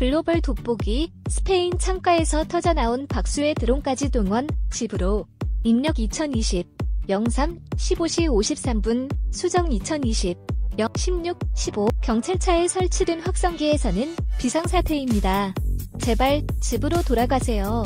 글로벌 돋보기, 스페인 창가에서 터져나온 박수의 드론까지 동원, 집으로. 입력 2020, 03-15시 53분, 수정 2020, 0-16-15. 경찰차에 설치된 확성기에서는 비상사태입니다. 제발 집으로 돌아가세요.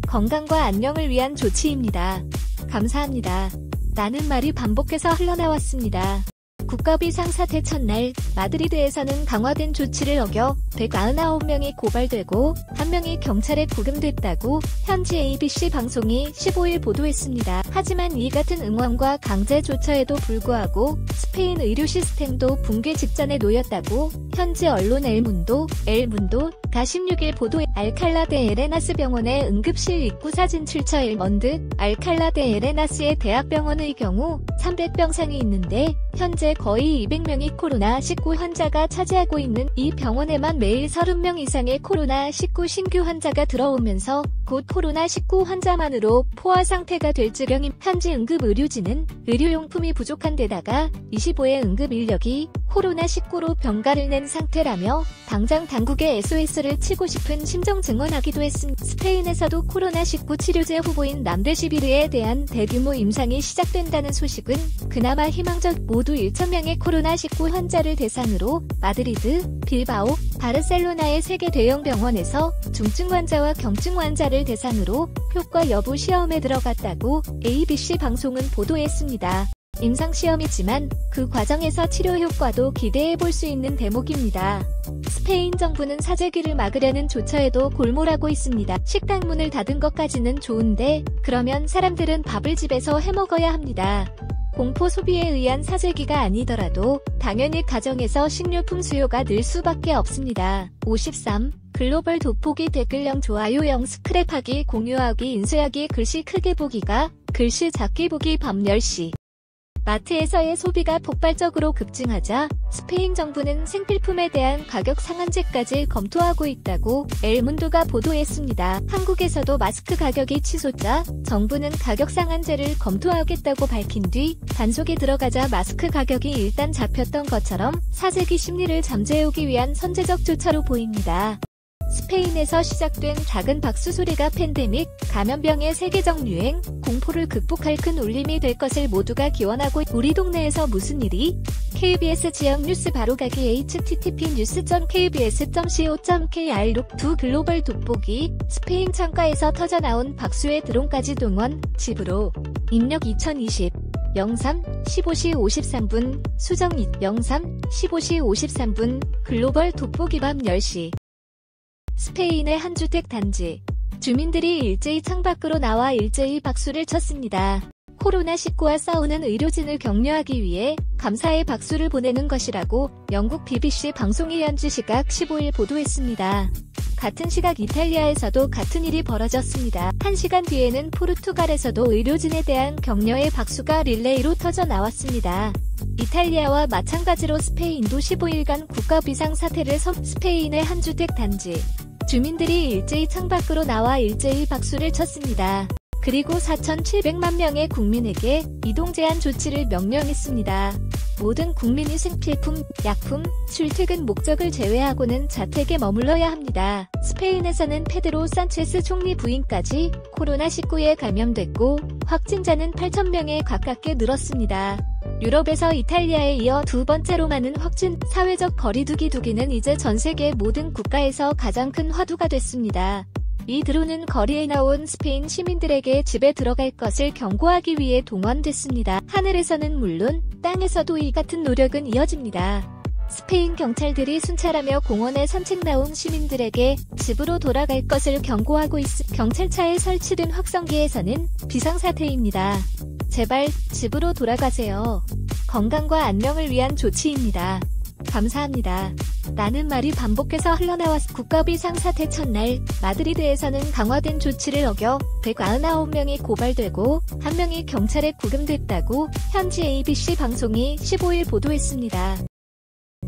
건강과 안녕을 위한 조치입니다. 감사합니다. 라는 말이 반복해서 흘러나왔습니다. 국가비상사태 첫날, 마드리드에서는 강화된 조치를 어겨 199명이 고발되고 1명이 경찰에 구금됐다고 현지 ABC 방송이 15일 보도했습니다. 하지만 이 같은 응원과 강제 조처에도 불구하고 스페인 의료 시스템도 붕괴 직전에 놓였다고 현지 언론 엘문도가 16일 보도에 알칼라 데 에레나스 병원의 응급실 입구 사진 출처 엘먼드, 알칼라 데 에레나스의 대학병원의 경우 300병상이 있는데 현재 거의 200명이 코로나19 환자가 차지하고 있는 이 병원에만 매일 30명 이상의 코로나19 신규 환자가 들어오면서 곧 코로나19 환자만으로 포화 상태가 될 지경임. 현지 응급의료진은 의료용품이 부족한 데다가 25의 응급 인력이 코로나19로 병가를 낸 상태라며 당장 당국에 SOS를 치고 싶은 심정 증언하기도 했습니다. 스페인에서도 코로나19 치료제 후보인 람데시비르에 대한 대규모 임상이 시작된다는 소식은 그나마 희망적. 모두 1,000명의 코로나19 환자를 대상으로 마드리드, 빌바오, 바르셀로나의 3개 대형 병원에서 중증 환자와 경증 환자를 대상으로 효과 여부 시험에 들어갔다고 ABC 방송은 보도했습니다. 임상시험이지만 그 과정에서 치료 효과도 기대해볼 수 있는 대목입니다. 스페인 정부는 사재기를 막으려는 조처에도 골몰하고 있습니다. 식당 문을 닫은 것까지는 좋은데 그러면 사람들은 밥을 집에서 해먹어야 합니다. 공포 소비에 의한 사재기가 아니더라도 당연히 가정에서 식료품 수요가 늘 수밖에 없습니다. 53. 글로벌 돋보기 댓글령 좋아요령 스크랩하기 공유하기 인쇄하기 글씨 크게 보기가 글씨 작게 보기 밤 10시. 마트에서의 소비가 폭발적으로 급증하자 스페인 정부는 생필품에 대한 가격 상한제까지 검토하고 있다고 엘문도가 보도했습니다. 한국에서도 마스크 가격이 치솟자 정부는 가격 상한제를 검토하겠다고 밝힌 뒤 단속이 들어가자 마스크 가격이 일단 잡혔던 것처럼 사재기 심리를 잠재우기 위한 선제적 조처로 보입니다. 스페인에서 시작된 작은 박수 소리가 팬데믹, 감염병의 세계적 유행, 공포를 극복할 큰 울림이 될 것을 모두가 기원하고. 우리 동네에서 무슨 일이? KBS 지역 뉴스 바로가기 http://news.kbs.co.kr 룩2 글로벌 돋보기, 스페인 창가에서 터져나온 박수의 드론까지 동원, 집으로. 입력 2020. 03-15시 53분, 수정 03-15시 53분, 글로벌 돋보기 밤 10시. 스페인의 한 주택 단지. 주민들이 일제히 창밖으로 나와 일제히 박수를 쳤습니다. 코로나19와 싸우는 의료진을 격려하기 위해 감사의 박수를 보내는 것이라고 영국 BBC 방송이 현지 시각 15일 보도했습니다. 같은 시각 이탈리아에서도 같은 일이 벌어졌습니다. 1시간 뒤에는 포르투갈에서도 의료진에 대한 격려의 박수가 릴레이로 터져 나왔습니다. 이탈리아와 마찬가지로 스페인도 15일간 국가 비상사태를 스페인의 한 주택 단지. 주민들이 일제히 창밖으로 나와 일제히 박수를 쳤습니다. 그리고 4,700만 명의 국민에게 이동 제한 조치를 명령했습니다. 모든 국민이 생필품, 약품, 출퇴근 목적을 제외하고는 자택에 머물러야 합니다. 스페인에서는 페드로 산체스 총리 부인까지 코로나19에 감염됐고 확진자는 8,000명에 가깝게 늘었습니다. 유럽에서 이탈리아에 이어 두 번째로 많은 확진, 사회적 거리두기는 이제 전 세계 모든 국가에서 가장 큰 화두가 됐습니다. 이 드론은 거리에 나온 스페인 시민들에게 집에 들어갈 것을 경고하기 위해 동원됐습니다. 하늘에서는 물론 땅에서도 이 같은 노력은 이어집니다. 스페인 경찰들이 순찰하며 공원에 산책 나온 시민들에게 집으로 돌아갈 것을 경고하고 경찰차에 설치된 확성기에서는 비상사태입니다. 제발 집으로 돌아가세요. 건강과 안녕을 위한 조치입니다. 감사합니다. 라는 말이 반복해서 흘러나왔. 국가비상사태 첫날, 마드리드에서는 강화된 조치를 어겨 199명이 고발되고 1명이 경찰에 구금됐다고 현지 ABC 방송이 15일 보도했습니다.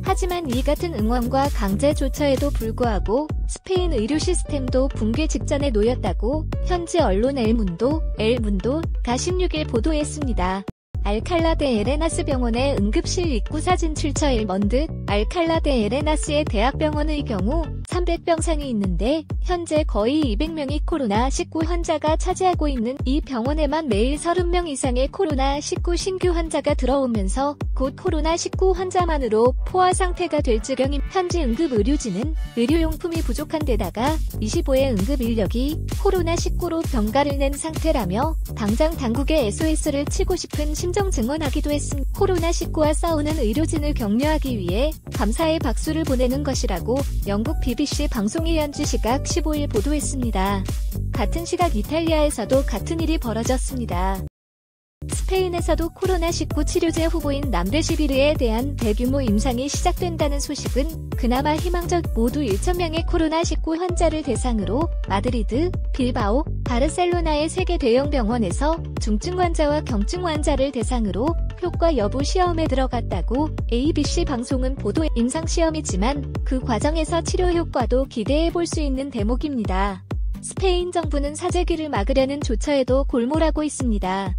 하지만 이 같은 응원과 강제 조처에도 불구하고 스페인 의료 시스템도 붕괴 직전에 놓였다고 현지 언론 엘문도가 16일 보도했습니다. 알칼라 데 에레나스 병원의 응급실 입구 사진 출처 일먼드 알칼라 데 에레나스의 대학병원의 경우 300병상이 있는데 현재 거의 200명이 코로나19 환자가 차지하고 있는 이 병원에만 매일 30명 이상의 코로나19 신규 환자가 들어오면서 곧 코로나19 환자만으로 포화 상태가 될 지경임. 현지 응급의료진은 의료용품이 부족한 데다가 25의 응급 인력이 코로나19로 병가를 낸 상태라며 당장 당국에 SOS를 치고 싶은 심정 증언하기도 했습니다. 코로나19와 싸우는 의료진을 격려하기 위해 감사의 박수를 보내는 것이라고 영국 BBC 방송이 현지 시각 15일 보도했습니다. 같은 시각 이탈리아에서도 같은 일이 벌어졌습니다. 스페인에서도 코로나19 치료제 후보인 남데시비르에 대한 대규모 임상이 시작된다는 소식은 그나마 희망적. 모두 1,000명의 코로나19 환자를 대상으로 마드리드, 빌바오, 바르셀로나의 3개 대형 병원에서 중증 환자와 경증 환자를 대상으로 효과 여부 시험에 들어갔다고 ABC 방송은 보도. 임상시험이지만 그 과정에서 치료 효과도 기대해볼 수 있는 대목입니다. 스페인 정부는 사재기를 막으려는 조처에도 골몰하고 있습니다.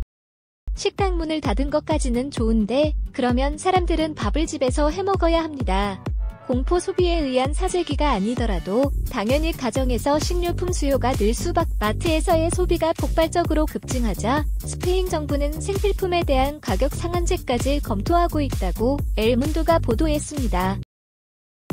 식당 문을 닫은 것까지는 좋은데 그러면 사람들은 밥을 집에서 해먹어야 합니다. 공포 소비에 의한 사재기가 아니더라도 당연히 가정에서 식료품 수요가 늘 수밖. 마트에서의 소비가 폭발적으로 급증하자 스페인 정부는 생필품에 대한 가격 상한제까지 검토하고 있다고 엘문도가 보도했습니다.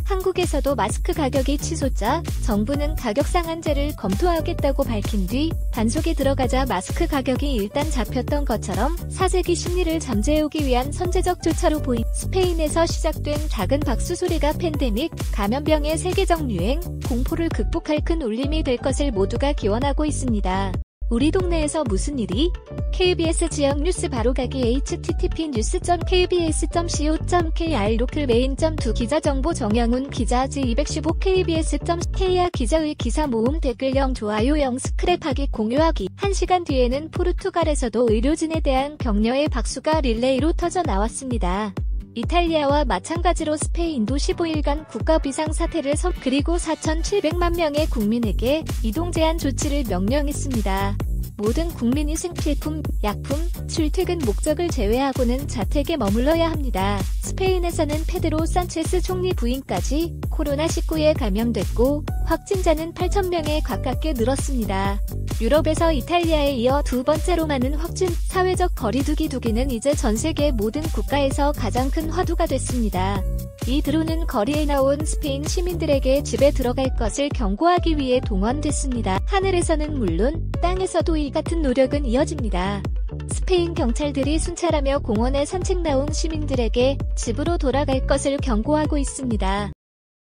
한국에서도 마스크 가격이 치솟자 정부는 가격 상한제를 검토하겠다고 밝힌 뒤 단속이 들어가자 마스크 가격이 일단 잡혔던 것처럼 사재기 심리를 잠재우기 위한 선제적 조처로 보인. 스페인에서 시작된 작은 박수 소리가 팬데믹, 감염병의 세계적 유행, 공포를 극복할 큰 울림이 될 것을 모두가 기원하고 있습니다. 우리 동네에서 무슨 일이? KBS 지역 뉴스 바로가기 http://kbs.co.kr 로클 메인.2 기자정보 정영훈 기자 지215 kbs.kr 기자의 기사 모음 댓글 0 좋아요 0 스크랩하기 공유하기. 1시간 뒤에는 포르투갈에서도 의료진에 대한 격려의 박수가 릴레이로 터져 나왔습니다. 이탈리아와 마찬가지로 스페인도 15일간 국가 비상사태를 그리고 4,700만 명의 국민에게 이동 제한 조치를 명령했습니다. 모든 국민이 생필품, 약품, 출퇴근 목적을 제외하고는 자택에 머물러야 합니다. 스페인에서는 페드로 산체스 총리 부인까지 코로나19에 감염됐고 확진자는 8,000명에 가깝게 늘었습니다. 유럽에서 이탈리아에 이어 두 번째로 많은 확진. 사회적 거리두기 두기는 이제 전 세계 모든 국가에서 가장 큰 화두가 됐습니다. 이 드론은 거리에 나온 스페인 시민들에게 집에 들어갈 것을 경고하기 위해 동원됐습니다. 하늘에서는 물론 땅에서도 이 같은 노력은 이어집니다. 스페인 경찰들이 순찰하며 공원에 산책 나온 시민들에게 집으로 돌아갈 것을 경고하고 있습니다.